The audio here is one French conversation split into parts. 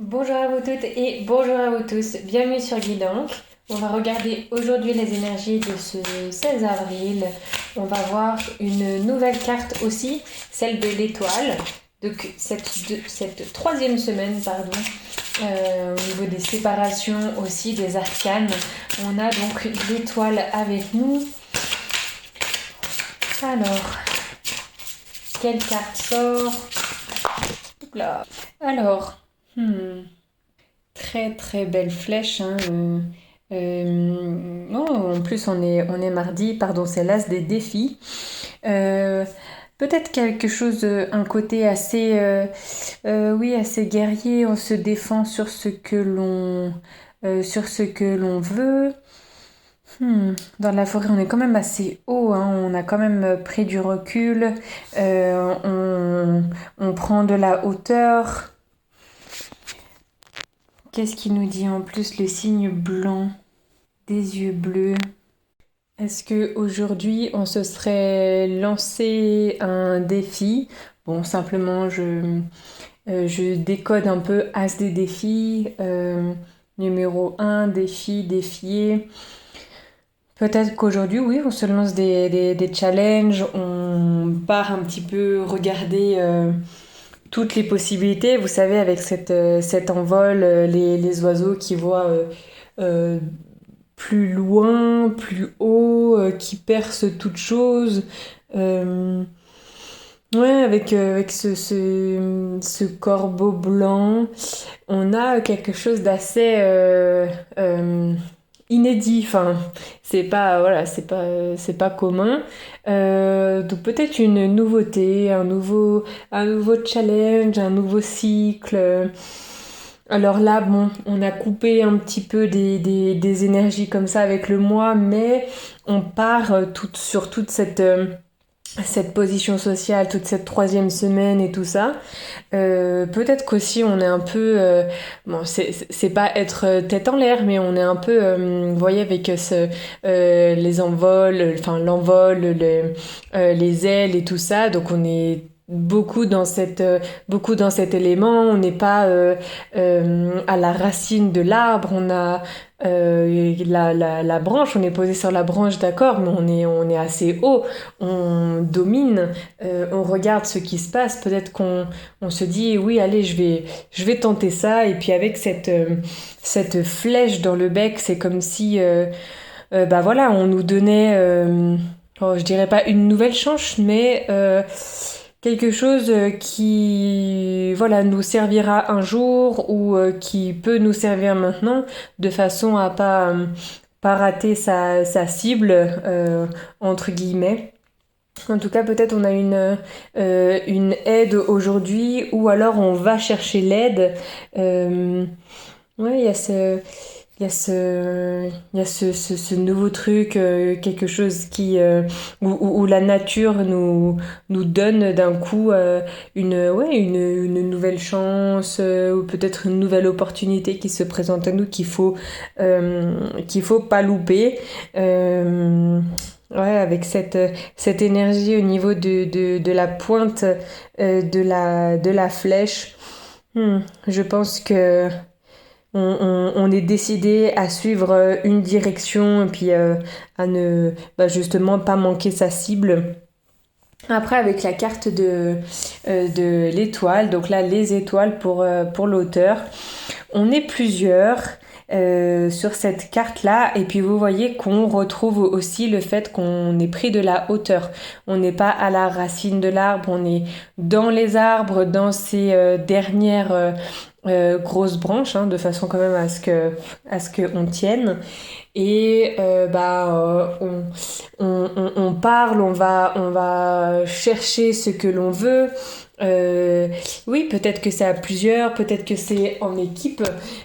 Bonjour à vous toutes et bonjour à vous tous, bienvenue sur Guidance. On va regarder aujourd'hui les énergies de ce 16 avril. On va voir une nouvelle carte aussi, celle de l'étoile, donc cette troisième semaine, pardon, au niveau des séparations aussi, des arcanes. On a donc l'étoile avec nous. Alors, quelle carte sort? Là. Alors, très très belle flèche. Hein, oh, en plus, on est mardi, pardon, c'est l'as des défis. Peut-être quelque chose, un côté assez, oui, assez guerrier. On se défend sur ce que l'on veut. Dans la forêt, on est quand même assez haut, hein. On a quand même pris du recul. On prend de la hauteur. Qu'est-ce qui nous dit en plus le signe blanc, des yeux bleus? Est-ce que aujourd'hui on se serait lancé un défi? Bon, simplement je décode un peu as des défis. Numéro 1, défi, défier. Peut-être qu'aujourd'hui, oui, on se lance des challenges, on part un petit peu regarder toutes les possibilités. Vous savez, avec cet envol, les oiseaux qui voient euh, plus loin, plus haut, qui percent toute chose. Euh, ouais, avec ce corbeau blanc, on a quelque chose d'assez inédit. Enfin, c'est pas, voilà, c'est pas commun. Donc peut-être une nouveauté, un nouveau challenge, un nouveau cycle. Alors là, bon, on a coupé un petit peu des énergies comme ça avec le mois, mais on part sur toute cette position sociale, toute cette troisième semaine et tout ça. Peut-être qu'aussi on est un peu, bon, c'est pas être tête en l'air, mais on est un peu, vous voyez, avec les envols, enfin l'envol, les ailes et tout ça. Donc on est beaucoup dans cet élément. On n'est pas à la racine de l'arbre. On a la branche, on est posé sur la branche, d'accord, mais on est assez haut. On domine. On regarde ce qui se passe. Peut-être qu'on se dit oui, allez, je vais tenter ça. Et puis avec cette flèche dans le bec, c'est comme si bah voilà, on nous donnait, oh, je dirais pas une nouvelle chance, mais quelque chose qui voilà, nous servira un jour ou qui peut nous servir maintenant de façon à pas rater sa cible, entre guillemets. En tout cas, peut-être on a une aide aujourd'hui ou alors on va chercher l'aide. Ouais, il y a ce nouveau truc, quelque chose où la nature nous donne d'un coup ouais, une nouvelle chance, ou peut-être une nouvelle opportunité qui se présente à nous qu'il faut pas louper. Ouais, avec cette énergie au niveau de la pointe de la flèche. Je pense que on est décidé à suivre une direction et puis à ne bah, justement pas manquer sa cible. Après, avec la carte de l'étoile, donc là, les étoiles pour l'auteur, on est plusieurs sur cette carte-là. Et puis, vous voyez qu'on retrouve aussi le fait qu'on est pris de la hauteur. On n'est pas à la racine de l'arbre, on est dans les arbres, dans ces dernières grosses branches, hein, de façon quand même à ce qu'on tienne. Et on parle, on va chercher ce que l'on veut. Oui, peut-être que c'est à plusieurs, peut-être que c'est en équipe,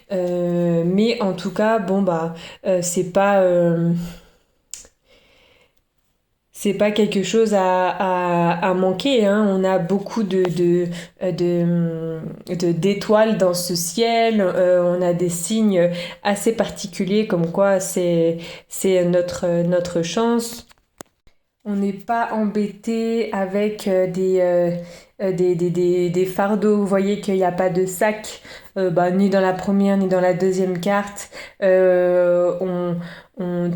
mais en tout cas, bon bah, c'est pas quelque chose à manquer, hein. On a beaucoup d'étoiles dans ce ciel. On a des signes assez particuliers comme quoi c'est notre chance. On n'est pas embêté avec des fardeaux. Vous voyez qu'il n'y a pas de sac, ni dans la première ni dans la deuxième carte. On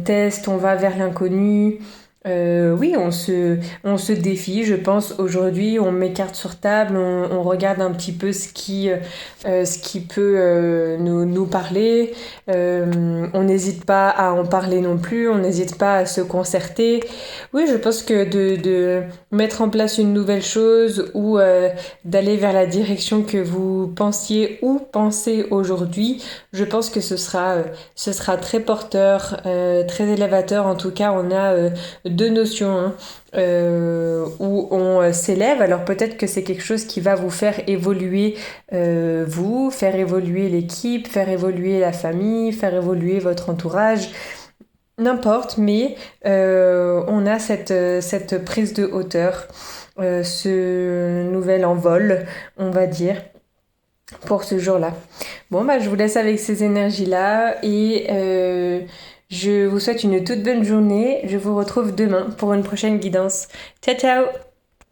teste, on va vers l'inconnu. Oui, on se défie, je pense. Aujourd'hui, on met carte sur table, on regarde un petit peu ce qui peut nous parler. On n'hésite pas à en parler non plus, on n'hésite pas à se concerter. Oui, je pense que de mettre en place une nouvelle chose ou d'aller vers la direction que vous pensiez ou pensez aujourd'hui, je pense que ce sera très porteur, très élévateur. En tout cas, on a deux notions, hein, où on s'élève. Alors peut-être que c'est quelque chose qui va vous faire évoluer, vous, faire évoluer l'équipe, faire évoluer la famille, faire évoluer votre entourage. N'importe, mais on a cette prise de hauteur, ce nouvel envol, on va dire, pour ce jour-là. Bon, bah, je vous laisse avec ces énergies-là et je vous souhaite une toute bonne journée. Je vous retrouve demain pour une prochaine guidance. Ciao, ciao!